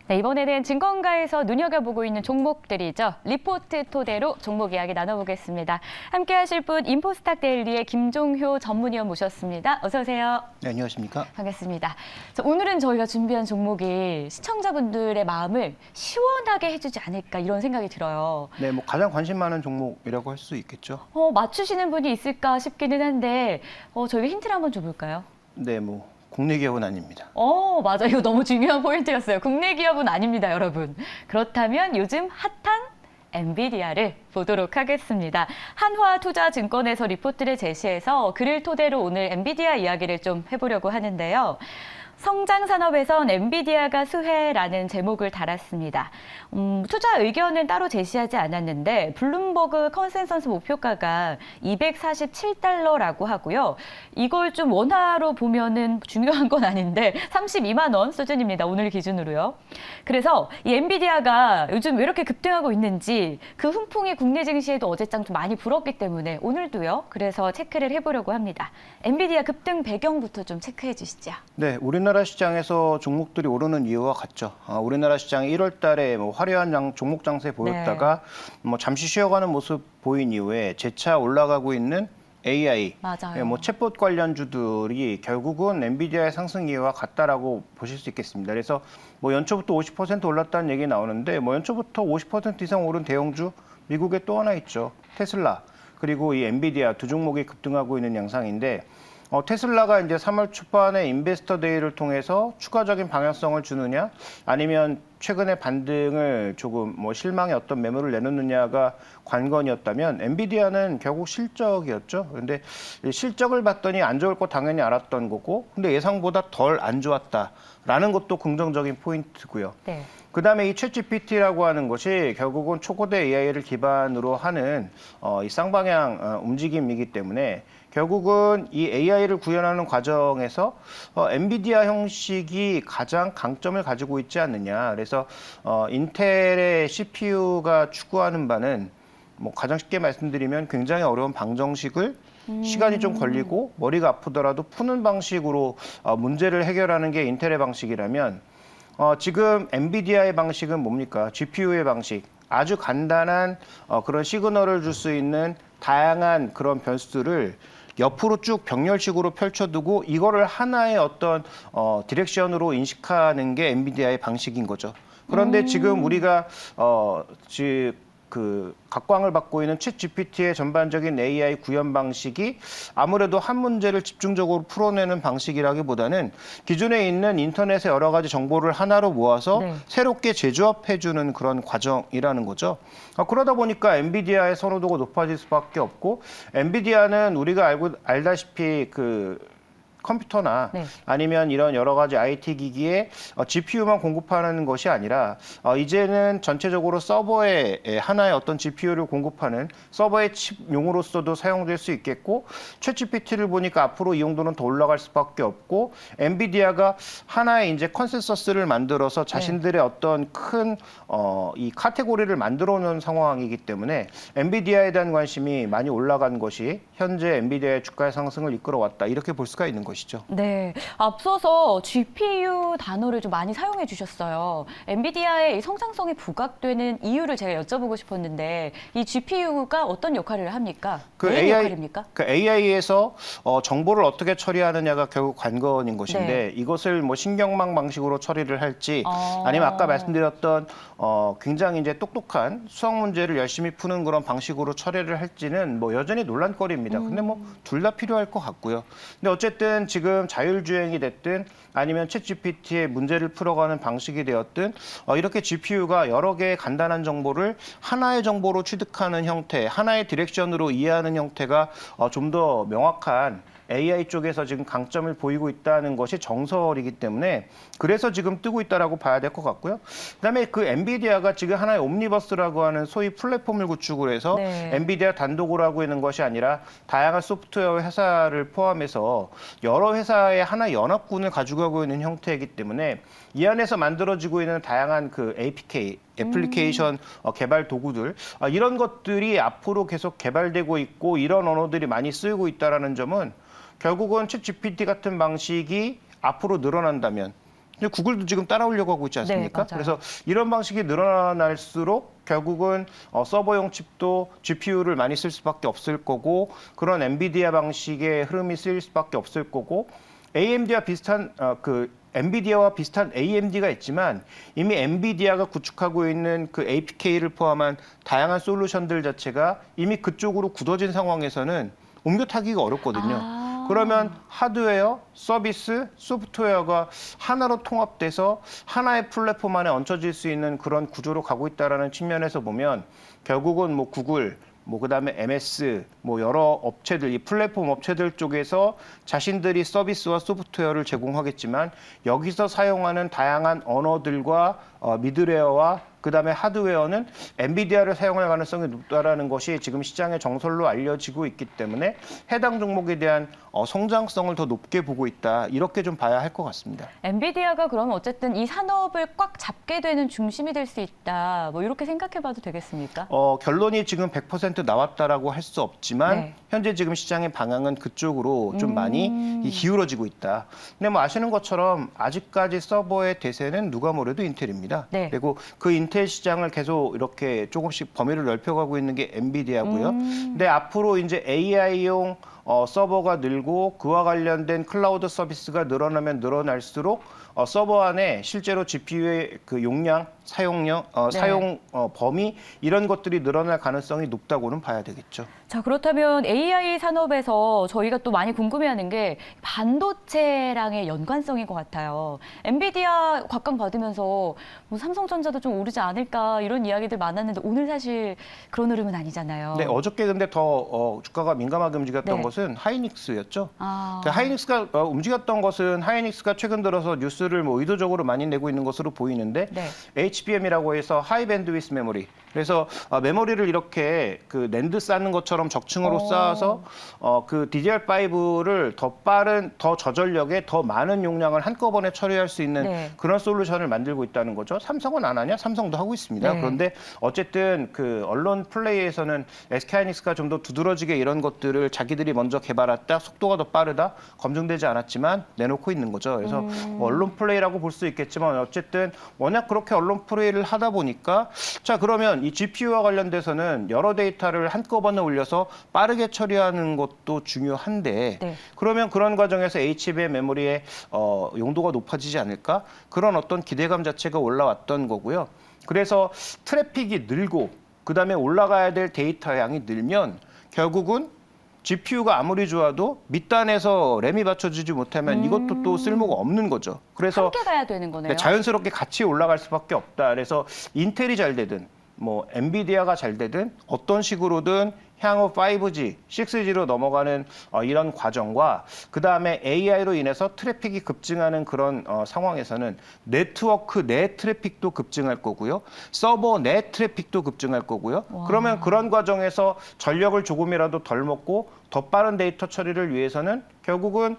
네, 이번에는 증권가에서 눈여겨보고 있는 종목들이죠. 리포트 토대로 종목 이야기 나눠보겠습니다. 함께 하실 분 인포스탁 데일리의 김종효 전문위원 모셨습니다. 어서 오세요. 네, 안녕하십니까. 반갑습니다. 자, 오늘은 저희가 준비한 종목이 시청자분들의 마음을 시원하게 해주지 않을까 이런 생각이 들어요. 네, 뭐 가장 관심 많은 종목이라고 할 수 있겠죠. 맞추시는 분이 있을까 싶기는 한데 저희가 힌트를 한번 줘볼까요? 네, 뭐 국내 기업은 아닙니다. 맞아요. 이거 너무 중요한 포인트였어요. 국내 기업은 아닙니다, 여러분. 그렇다면 요즘 핫한 엔비디아를 보도록 하겠습니다. 한화투자증권에서 리포트를 제시해서 그를 토대로 오늘 엔비디아 이야기를 좀 해보려고 하는데요. 성장 산업에선 엔비디아가 수혜라는 제목을 달았습니다. 투자 의견은 따로 제시하지 않았는데 블룸버그 컨센서스 목표가가 $247라고 하고요. 이걸 좀 원화로 보면은 중요한 건 아닌데 32만 원 수준입니다. 오늘 기준으로요. 그래서 이 엔비디아가 요즘 왜 이렇게 급등하고 있는지 그 훈풍이 국내 증시에도 어제장 좀 많이 불었기 때문에 오늘도요. 그래서 체크를 해보려고 합니다. 엔비디아 급등 배경부터 좀 체크해 주시죠. 네, 우리나라 시장에서 종목들이 오르는 이유와 같죠. 우리나라 시장이 1월 달에 뭐 화려한 종목 장세 보였다가 뭐 잠시 쉬어가는 모습 보인 이후에 재차 올라가고 있는 AI, 맞아요. 뭐 챗봇 관련주들이 결국은 엔비디아의 상승 이유와 같다라고 보실 수 있겠습니다. 그래서 뭐 연초부터 50% 올랐다는 얘기 나오는데 뭐 연초부터 50% 이상 오른 대형주 미국에 또 하나 있죠. 테슬라 그리고 이 엔비디아 두 종목이 급등하고 있는 양상인데 테슬라가 이제 3월 초반에 인베스터 데이를 통해서 추가적인 방향성을 주느냐 아니면 최근의 반등을 조금 뭐 실망의 어떤 매물을 내놓느냐가 관건이었다면 엔비디아는 결국 실적이었죠. 그런데 실적을 봤더니 안 좋을 거 당연히 알았던 거고 근데 예상보다 덜 안 좋았다라는 것도 긍정적인 포인트고요. 네. 그다음에 이 챗GPT라고 하는 것이 결국은 초고대 AI를 기반으로 하는 이 쌍방향 움직임이기 때문에 결국은 이 AI를 구현하는 과정에서 엔비디아 형식이 가장 강점을 가지고 있지 않느냐. 그래서 인텔의 CPU가 추구하는 바는 뭐 가장 쉽게 말씀드리면 굉장히 어려운 방정식을 시간이 좀 걸리고 머리가 아프더라도 푸는 방식으로 문제를 해결하는 게 인텔의 방식이라면 지금 엔비디아의 방식은 뭡니까? GPU의 방식. 아주 간단한 그런 시그널을 줄 수 있는 다양한 그런 변수들을 옆으로 쭉 병렬식으로 펼쳐두고 이거를 하나의 어떤 디렉션으로 인식하는 게 엔비디아의 방식인 거죠. 그런데 지금 우리가 각광을 받고 있는 챗GPT의 전반적인 AI 구현 방식이 아무래도 한 문제를 집중적으로 풀어내는 방식이라기보다는 기존에 있는 인터넷의 여러 가지 정보를 하나로 모아서 새롭게 재조합해주는 그런 과정이라는 거죠. 그러다 보니까 엔비디아의 선호도가 높아질 수밖에 없고 엔비디아는 우리가 알다시피 컴퓨터나 아니면 이런 여러 가지 IT 기기에 GPU만 공급하는 것이 아니라 이제는 전체적으로 서버에 하나의 어떤 GPU를 공급하는 서버의 칩용으로서도 사용될 수 있겠고 챗GPT를 보니까 앞으로 이 용도는 더 올라갈 수밖에 없고 엔비디아가 하나의 이제 컨센서스를 만들어서 자신들의 어떤 큰 이 카테고리를 만들어 놓은 상황이기 때문에 엔비디아에 대한 관심이 많이 올라간 것이 현재 엔비디아의 주가의 상승을 이끌어왔다 이렇게 볼 수가 있는 것이죠. 네, 앞서서 GPU 단어를 좀 많이 사용해 주셨어요. 엔비디아의 성장성이 부각되는 이유를 제가 여쭤보고 싶었는데 이 GPU가 어떤 역할을 합니까? 무슨 역할입니까? AI에서 정보를 어떻게 처리하느냐가 결국 관건인 것인데 이것을 뭐 신경망 방식으로 처리를 할지 아니면 아까 말씀드렸던 굉장히 이제 똑똑한 수학 문제를 열심히 푸는 그런 방식으로 처리를 할지는 뭐 여전히 논란거리입니다. 근데 뭐 둘 다 필요할 것 같고요. 근데 어쨌든 지금 자율주행이 됐든 아니면 챗GPT의 문제를 풀어가는 방식이 되었든 이렇게 GPU가 여러 개의 간단한 정보를 하나의 정보로 취득하는 형태, 하나의 디렉션으로 이해하는 형태가 좀 더 명확한 AI 쪽에서 지금 강점을 보이고 있다는 것이 정설이기 때문에 그래서 지금 뜨고 있다라고 봐야 될 것 같고요. 그다음에 그 엔비디아가 지금 하나의 옴니버스라고 하는 소위 플랫폼을 구축을 해서 엔비디아 단독으로 하고 있는 것이 아니라 다양한 소프트웨어 회사를 포함해서 여러 회사의 하나의 연합군을 가지고 가고 있는 형태이기 때문에 이 안에서 만들어지고 있는 다양한 그 APK 애플리케이션 개발 도구들 이런 것들이 앞으로 계속 개발되고 있고 이런 언어들이 많이 쓰이고 있다라는 점은 결국은 챗GPT 같은 방식이 앞으로 늘어난다면 근데 구글도 지금 따라오려고 하고 있지 않습니까? 네, 맞아요. 그래서 이런 방식이 늘어날수록 결국은 서버용 칩도 GPU를 많이 쓸 수밖에 없을 거고 그런 엔비디아 방식의 흐름이 쓰일 수밖에 없을 거고 AMD와 비슷한 엔비디아와 비슷한 AMD가 있지만 이미 엔비디아가 구축하고 있는 그 APK를 포함한 다양한 솔루션들 자체가 이미 그쪽으로 굳어진 상황에서는 옮겨 타기가 어렵거든요. 그러면 하드웨어, 서비스, 소프트웨어가 하나로 통합돼서 하나의 플랫폼 안에 얹혀질 수 있는 그런 구조로 가고 있다는 측면에서 보면 결국은 뭐 구글, 뭐 그다음에 MS, 뭐 여러 업체들, 이 플랫폼 업체들 쪽에서 자신들이 서비스와 소프트웨어를 제공하겠지만 여기서 사용하는 다양한 언어들과 미드웨어와 그다음에 하드웨어는 엔비디아를 사용할 가능성이 높다라는 것이 지금 시장의 정설로 알려지고 있기 때문에 해당 종목에 대한 성장성을 더 높게 보고 있다. 이렇게 좀 봐야 할 것 같습니다. 엔비디아가 그러면 어쨌든 이 산업을 꽉 잡게 되는 중심이 될 수 있다. 뭐 이렇게 생각해봐도 되겠습니까? 결론이 지금 100% 나왔다라고 할 수 없지만 네. 현재 지금 시장의 방향은 그쪽으로 좀 많이 기울어지고 있다. 근데 뭐 아시는 것처럼 아직까지 서버의 대세는 누가 뭐래도 인텔입니다. 네. 그리고 그 인텔 시장을 계속 이렇게 조금씩 범위를 넓혀가고 있는 게 엔비디아고요. 근데 앞으로 이제 AI용 서버가 늘고 그와 관련된 클라우드 서비스가 늘어나면 늘어날수록 서버 안에 실제로 GPU의 그 용량, 사용량, 네. 사용 범위 이런 것들이 늘어날 가능성이 높다고는 봐야 되겠죠. 자, 그렇다면 AI 산업에서 저희가 또 많이 궁금해하는 게 반도체랑의 연관성인 것 같아요. 엔비디아 곽강 받으면서 뭐 삼성전자도 좀 오르지 않을까 이런 이야기들 많았는데 오늘 사실 그런 흐름은 아니잖아요. 네, 어저께 근데 더 주가가 민감하게 움직였던 네. 것은 하이닉스였죠. 아, 하이닉스가 움직였던 것은 하이닉스가 최근 들어서 뉴스를 뭐 의도적으로 많이 내고 있는 것으로 보이는데 네. HBM이라고 해서 하이 밴드위스 메모리. 그래서 메모리를 이렇게 그 낸드 쌓는 것처럼 적층으로 쌓아서 그 DDR5를 더 빠른, 더 저전력에 더 많은 용량을 한꺼번에 처리할 수 있는 네. 그런 솔루션을 만들고 있다는 거죠. 삼성은 안 하냐? 삼성도 하고 있습니다. 네. 그런데 어쨌든 그 언론 플레이에서는 SK하이닉스가 좀 더 두드러지게 이런 것들을 자기들이 먼저 개발했다, 속도가 더 빠르다, 검증되지 않았지만 내놓고 있는 거죠. 그래서 뭐 언론 플레이라고 볼 수 있겠지만 어쨌든 워낙 그렇게 언론 플레이를 하다 보니까 자 그러면 이 GPU와 관련돼서는 여러 데이터를 한꺼번에 올려서 빠르게 처리하는 것도 중요한데 네. 그러면 그런 과정에서 HBM 메모리의 용도가 높아지지 않을까? 그런 어떤 기대감 자체가 올라왔던 거고요. 그래서 트래픽이 늘고 그다음에 올라가야 될 데이터 양이 늘면 결국은 GPU가 아무리 좋아도 밑단에서 램이 받쳐주지 못하면 이것도 또 쓸모가 없는 거죠. 그래서 함께 가야 되는 거네요. 네, 자연스럽게 같이 올라갈 수밖에 없다. 그래서 인텔이 잘 되든 뭐 엔비디아가 잘 되든 어떤 식으로든 향후 5G, 6G로 넘어가는 이런 과정과 그다음에 AI로 인해서 트래픽이 급증하는 그런 상황에서는 네트워크 내 트래픽도 급증할 거고요. 서버 내 트래픽도 급증할 거고요. 와. 그러면 그런 과정에서 전력을 조금이라도 덜 먹고 더 빠른 데이터 처리를 위해서는 결국은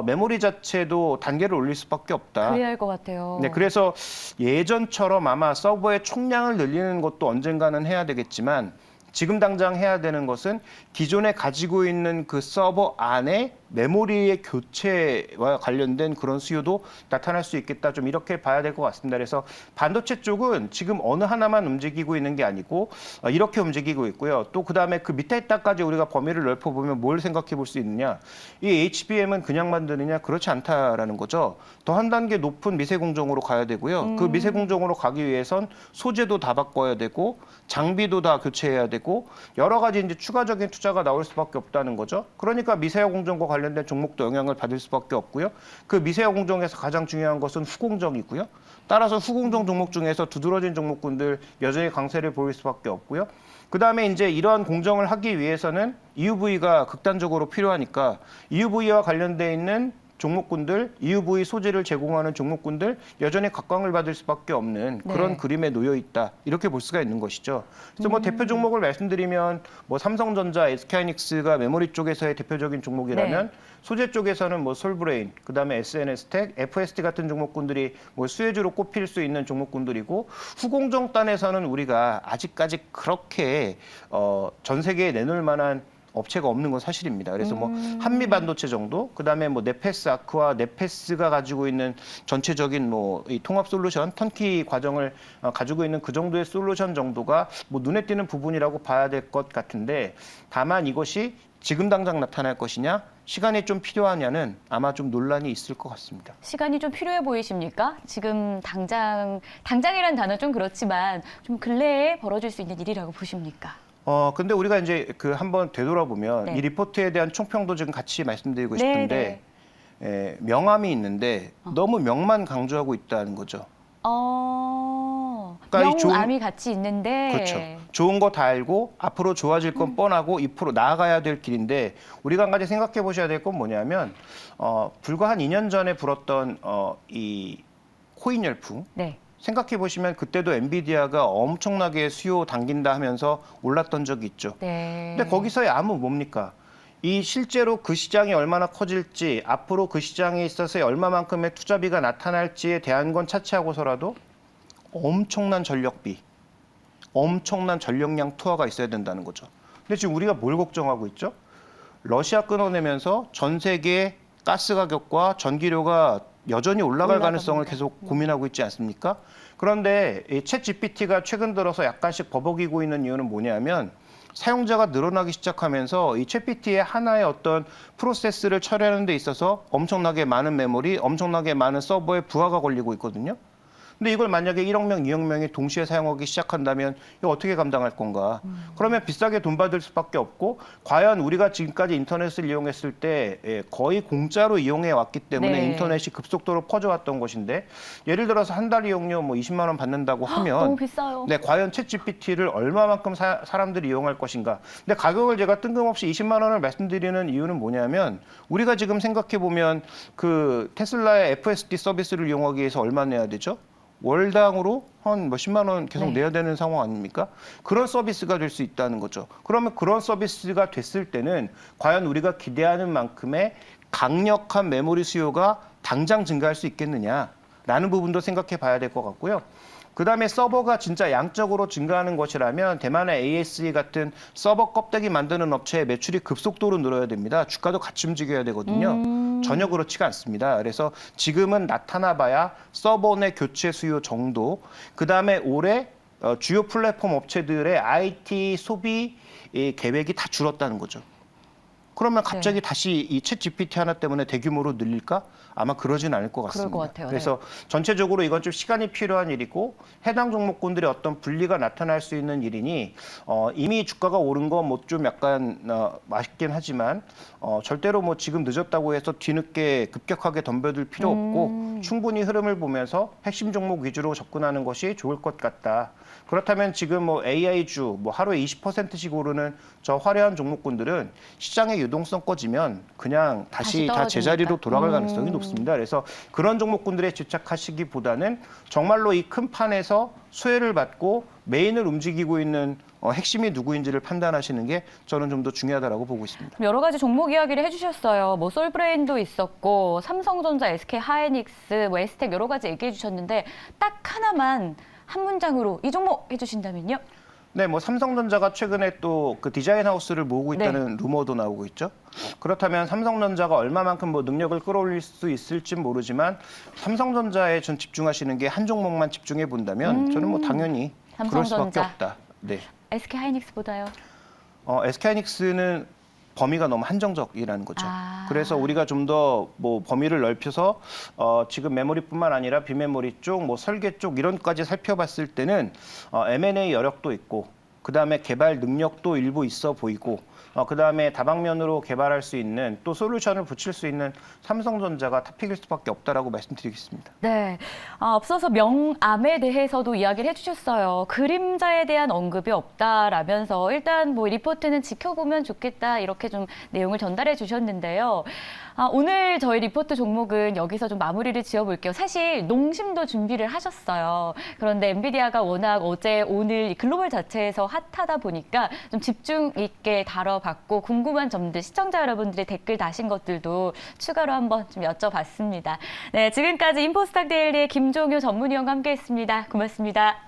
메모리 자체도 단계를 올릴 수밖에 없다. 그래야 할 것 같아요. 네, 그래서 예전처럼 아마 서버의 총량을 늘리는 것도 언젠가는 해야 되겠지만 지금 당장 해야 되는 것은 기존에 가지고 있는 그 서버 안에 메모리의 교체와 관련된 그런 수요도 나타날 수 있겠다. 좀 이렇게 봐야 될 것 같습니다. 그래서 반도체 쪽은 지금 어느 하나만 움직이고 있는 게 아니고 이렇게 움직이고 있고요. 또 그다음에 그 밑에 땅까지 우리가 범위를 넓혀보면 뭘 생각해 볼 수 있느냐. 이 HBM은 그냥 만드느냐? 그렇지 않다라는 거죠. 더 한 단계 높은 미세 공정으로 가야 되고요. 그 미세 공정으로 가기 위해선 소재도 다 바꿔야 되고 장비도 다 교체해야 되고 여러 가지 이제 추가적인 투자가 나올 수밖에 없다는 거죠. 그러니까 미세화 공정과 관련된 종목도 영향을 받을 수밖에 없고요. 그 미세화 공정에서 가장 중요한 것은 후공정이고요. 따라서 후공정 종목 중에서 두드러진 종목군들 여전히 강세를 보일 수밖에 없고요. 그다음에 이제 이러한 공정을 하기 위해서는 EUV가 극단적으로 필요하니까 EUV와 관련돼 있는 종목군들, EUV 소재를 제공하는 종목군들 여전히 각광을 받을 수밖에 없는 그런 네. 그림에 놓여 있다. 이렇게 볼 수가 있는 것이죠. 그래서 뭐 대표 종목을 말씀드리면 뭐 삼성전자, SK하이닉스가 메모리 쪽에서의 대표적인 종목이라면 네. 소재 쪽에서는 뭐 솔브레인, 그다음에 SNS텍, FST 같은 종목군들이 뭐 수혜주로 꼽힐 수 있는 종목군들이고 후공정 단에서는 우리가 아직까지 그렇게 전 세계에 내놓을 만한 업체가 없는 건 사실입니다. 그래서 뭐 한미 반도체 정도, 그다음에 뭐 네페스 아크와 네페스가 가지고 있는 전체적인 뭐 이 통합 솔루션, 턴키 과정을 가지고 있는 그 정도의 솔루션 정도가 뭐 눈에 띄는 부분이라고 봐야 될 것 같은데, 다만 이것이 지금 당장 나타날 것이냐, 시간이 좀 필요하냐는 아마 좀 논란이 있을 것 같습니다. 시간이 좀 필요해 보이십니까? 지금 당장이라는 단어 좀 그렇지만 좀 근래에 벌어질 수 있는 일이라고 보십니까? 근데 우리가 이제 그 한번 되돌아보면 네. 이 리포트에 대한 총평도 지금 같이 말씀드리고 네, 싶은데, 명암이 있는데 너무 명만 강조하고 있다는 거죠. 그러니까 이 명암이 같이 있는데. 그렇죠. 좋은 거 다 알고 앞으로 좋아질 건 뻔하고 앞으로 나아가야 될 길인데, 우리가 한 가지 생각해 보셔야 될 건 뭐냐면 불과 한 2년 전에 불었던 이 코인 열풍. 네. 생각해 보시면 그때도 엔비디아가 엄청나게 수요 당긴다 하면서 올랐던 적이 있죠. 네. 근데 거기서의 암은 뭡니까? 이 실제로 그 시장이 얼마나 커질지, 앞으로 그 시장에 있어서 얼마만큼의 투자비가 나타날지에 대한 건 차치하고서라도 엄청난 전력비, 엄청난 전력량 투하가 있어야 된다는 거죠. 근데 지금 우리가 뭘 걱정하고 있죠? 러시아 끊어내면서 전 세계 가스 가격과 전기료가 여전히 올라갈 가능성을 계속 고민하고 있지 않습니까? 그런데 이 챗 GPT가 최근 들어서 약간씩 버벅이고 있는 이유는 뭐냐면, 사용자가 늘어나기 시작하면서 이 챗GPT의 하나의 어떤 프로세스를 처리하는 데 있어서 엄청나게 많은 메모리, 엄청나게 많은 서버에 부하가 걸리고 있거든요. 근데 이걸 만약에 1억 명, 2억 명이 동시에 사용하기 시작한다면 이거 어떻게 감당할 건가? 그러면 비싸게 돈 받을 수밖에 없고, 과연 우리가 지금까지 인터넷을 이용했을 때 거의 공짜로 이용해 왔기 때문에 네. 인터넷이 급속도로 퍼져왔던 것인데, 예를 들어서 한 달 이용료 뭐 20만 원 받는다고 하면 너무 비싸요. 네, 과연 챗 GPT를 얼마만큼 사람들이 이용할 것인가? 근데 가격을 제가 뜬금없이 20만 원을 말씀드리는 이유는 뭐냐면, 우리가 지금 생각해 보면 그 테슬라의 FSD 서비스를 이용하기 위해서 얼마 내야 되죠? 월당으로 한 몇십만 원 계속 네. 내야 되는 상황 아닙니까? 그런 서비스가 될 수 있다는 거죠. 그러면 그런 서비스가 됐을 때는 과연 우리가 기대하는 만큼의 강력한 메모리 수요가 당장 증가할 수 있겠느냐라는 부분도 생각해 봐야 될 것 같고요. 그다음에 서버가 진짜 양적으로 증가하는 것이라면 대만의 ASE 같은 서버 껍데기 만드는 업체의 매출이 급속도로 늘어야 됩니다. 주가도 같이 움직여야 되거든요. 전혀 그렇지가 않습니다. 그래서 지금은 나타나봐야 서버 내 교체 수요 정도, 그다음에 올해 주요 플랫폼 업체들의 IT 소비 계획이 다 줄었다는 거죠. 그러면 갑자기 다시 이 챗 GPT 하나 때문에 대규모로 늘릴까? 아마 그러진 않을 것 같습니다. 그럴 것 같아요. 그래서 전체적으로 이건 좀 시간이 필요한 일이고, 해당 종목군들의 어떤 분리가 나타날 수 있는 일이니 이미 주가가 오른 거 뭐 좀 약간 아쉽긴 하지만 절대로 뭐 지금 늦었다고 해서 뒤늦게 급격하게 덤벼들 필요 없고, 충분히 흐름을 보면서 핵심 종목 위주로 접근하는 것이 좋을 것 같다. 그렇다면 지금 뭐 AI주 뭐 하루에 20%씩 오르는 저 화려한 종목군들은 시장의 유동성 꺼지면 그냥 다시 다 제자리로 돌아갈 가능성이 높습니다. 그래서 그런 종목군들에 집착하시기보다는 정말로 이 큰 판에서 수혜를 받고 메인을 움직이고 있는 핵심이 누구인지를 판단하시는 게 저는 좀 더 중요하다고 보고 있습니다. 여러 가지 종목 이야기를 해주셨어요. 뭐 솔브레인도 있었고 삼성전자, SK 하이닉스, 뭐 에스텍 여러 가지 얘기해 주셨는데, 딱 하나만 한 문장으로 이 종목 해주신다면요? 네, 뭐 삼성전자가 최근에 또 그 디자인 하우스를 모으고 있다는 루머도 나오고 있죠. 그렇다면 삼성전자가 얼마만큼 뭐 능력을 끌어올릴 수 있을지 모르지만, 삼성전자에 전 집중하시는 게 한 종목만 집중해 본다면 저는 뭐 당연히 그럴 수밖에 없다. 네. SK 하이닉스보다요? SK 하이닉스는 범위가 너무 한정적이라는 거죠. 그래서 우리가 좀 더 뭐 범위를 넓혀서 지금 메모리뿐만 아니라 비메모리 쪽, 뭐 설계 쪽 이런까지 살펴봤을 때는 M&A 여력도 있고, 그다음에 개발 능력도 일부 있어 보이고, 그다음에 다방면으로 개발할 수 있는 또 솔루션을 붙일 수 있는 삼성전자가 탑픽일 수밖에 없다라고 말씀드리겠습니다. 네, 앞서서 명암에 대해서도 이야기를 해주셨어요. 그림자에 대한 언급이 없다라면서 일단 뭐 리포트는 지켜보면 좋겠다 이렇게 좀 내용을 전달해 주셨는데요. 오늘 저희 리포트 종목은 여기서 좀 마무리를 지어볼게요. 사실 농심도 준비를 하셨어요. 그런데 엔비디아가 워낙 어제 오늘 글로벌 자체에서 핫하다 보니까 좀 집중 있게 다뤄봤고, 궁금한 점들 시청자 여러분들의 댓글 다신 것들도 추가로 한번 좀 여쭤봤습니다. 네, 지금까지 인포스탁 데일리의 김종효 전문위원과 함께했습니다. 고맙습니다.